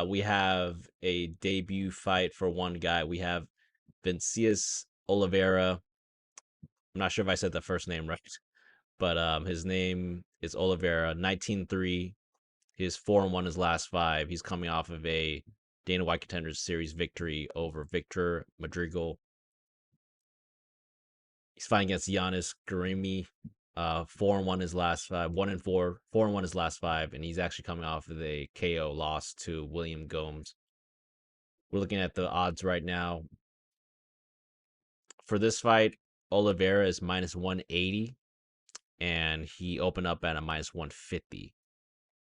We have a debut fight for one guy. We have Vinicius Oliveira. I'm not sure if I said the first name right, but his name is Oliveira. 19-3. His 4-1 his last five. He's coming off of a Dana White Contenders Series victory over Victor Madrigal. He's fighting against Yanis Ghemmouri. 4-1 his last five, 1-4, 4-1 his last five, and he's actually coming off of a KO loss to William Gomes. We're looking at the odds right now. For this fight, Oliveira is minus 180, and he opened up at a minus 150.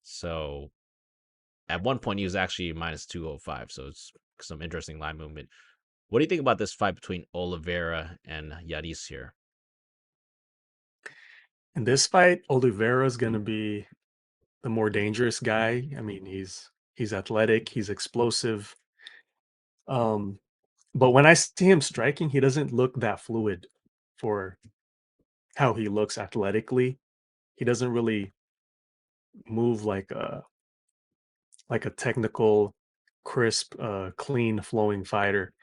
So at one point, he was actually minus 205. So it's some interesting line movement. What do you think about this fight between Oliveira and Yanis here? In this fight, Oliveira is going to be the more dangerous guy. I mean, he's athletic, he's explosive. Um, but when I see him striking, he doesn't look that fluid for how he looks athletically. He doesn't really move like a technical, crisp, clean flowing fighter.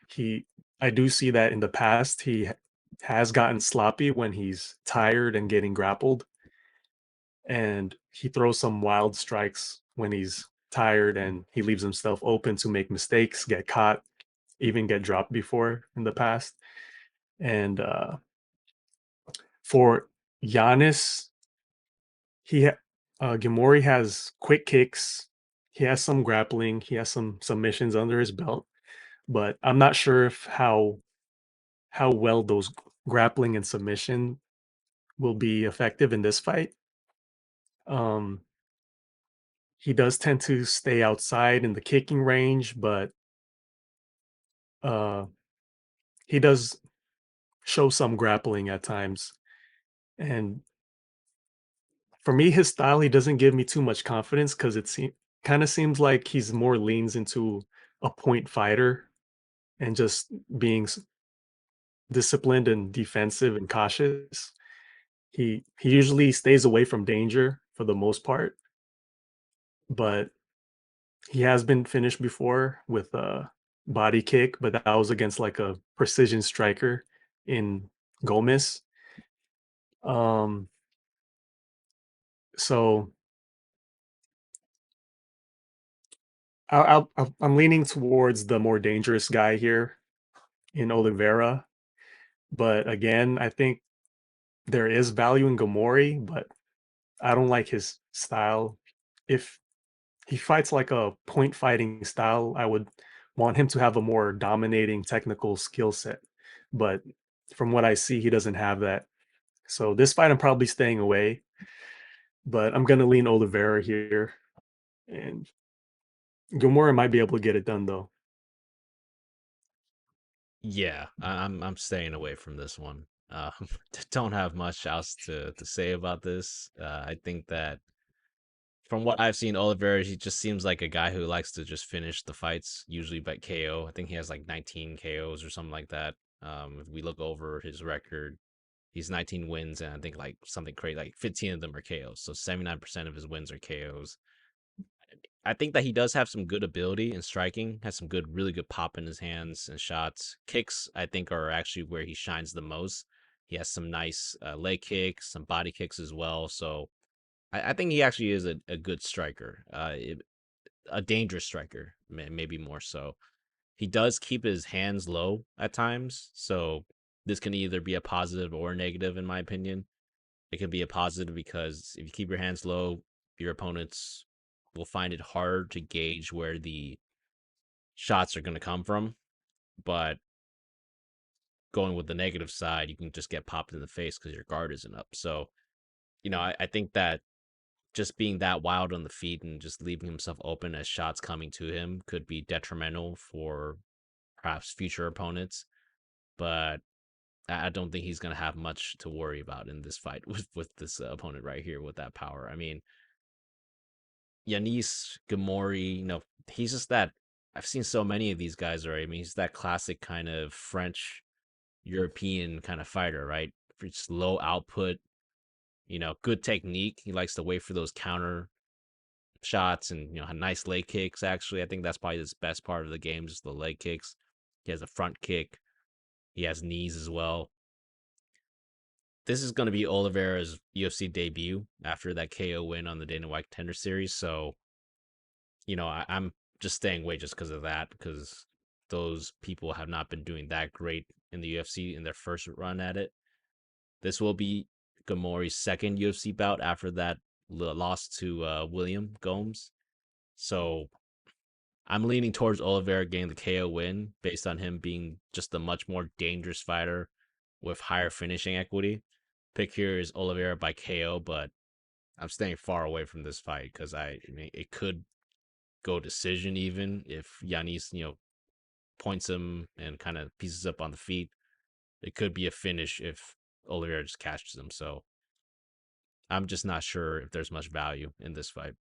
He I do see that in the past has gotten sloppy when he's tired and getting grappled, and he throws some wild strikes when he's tired, and he leaves himself open to make mistakes, get caught, even get dropped before in the past. And for Giannis, Ghemmouri has quick kicks. He has some grappling. He has some submissions under his belt, but I'm not sure if how well those grappling and submission will be effective in this fight. Um, he does tend to stay outside in the kicking range, but uh, he does show some grappling at times. And for me, his style, he doesn't give me too much confidence because kind of seems like he's more leans into a point fighter and just being disciplined and defensive and cautious. He usually stays away from danger for the most part, but he has been finished before with a body kick, but that was against like a precision striker in Gomez. Um, so I'm leaning towards the more dangerous guy here in Oliveira, but again, I think there is value in Ghemmouri, but I don't like his style. If he fights like a point fighting style, I would want him to have a more dominating technical skill set. But from what I see, he doesn't have that. So this fight, I'm probably staying away, but I'm gonna lean Oliveira here, and Ghemmouri might be able to get it done though. Yeah, I'm staying away from this one. Don't have much else to say about this. I think that from what I've seen, Oliveira, he just seems like a guy who likes to just finish the fights, usually by KO. I think he has like 19 KOs or something like that. If we look over his record, he's 19 wins, and I think like something crazy, like 15 of them are KOs. So 79% of his wins are KOs. I think that he does have some good ability in striking, has some good, really good pop in his hands and shots. Kicks, I think, are actually where he shines the most. He has some nice leg kicks, some body kicks as well. So I think he actually is a good striker, a dangerous striker, maybe more so. He does keep his hands low at times. So this can either be a positive or a negative, in my opinion. It can be a positive because if you keep your hands low, your opponents will find it hard to gauge where the shots are going to come from. But going with the negative side, you can just get popped in the face because your guard isn't up. So, I think that just being that wild on the feet and just leaving himself open as shots coming to him could be detrimental for perhaps future opponents. But I don't think he's going to have much to worry about in this fight with this opponent right here with that power. I mean, Yanis Ghemmouri, he's just that. I've seen so many of these guys already. I mean, he's that classic kind of French European kind of fighter, right? Just low output, good technique. He likes to wait for those counter shots and had nice leg kicks. Actually, I think that's probably his best part of the game, just the leg kicks. He has a front kick. He has knees as well. This is going to be Oliveira's UFC debut after that KO win on the Dana White Contender Series. So, I'm just staying away just because of that, because those people have not been doing that great in the UFC in their first run at it. This will be Ghemmouri's second UFC bout after that loss to William Gomes. So I'm leaning towards Oliveira getting the KO win based on him being just a much more dangerous fighter with higher finishing equity. Pick here is Oliveira by KO, but I'm staying far away from this fight because I mean it could go decision even if Yanis points him and kind of pieces up on the feet. It could be a finish if Oliveira just catches him. So I'm just not sure if there's much value in this fight.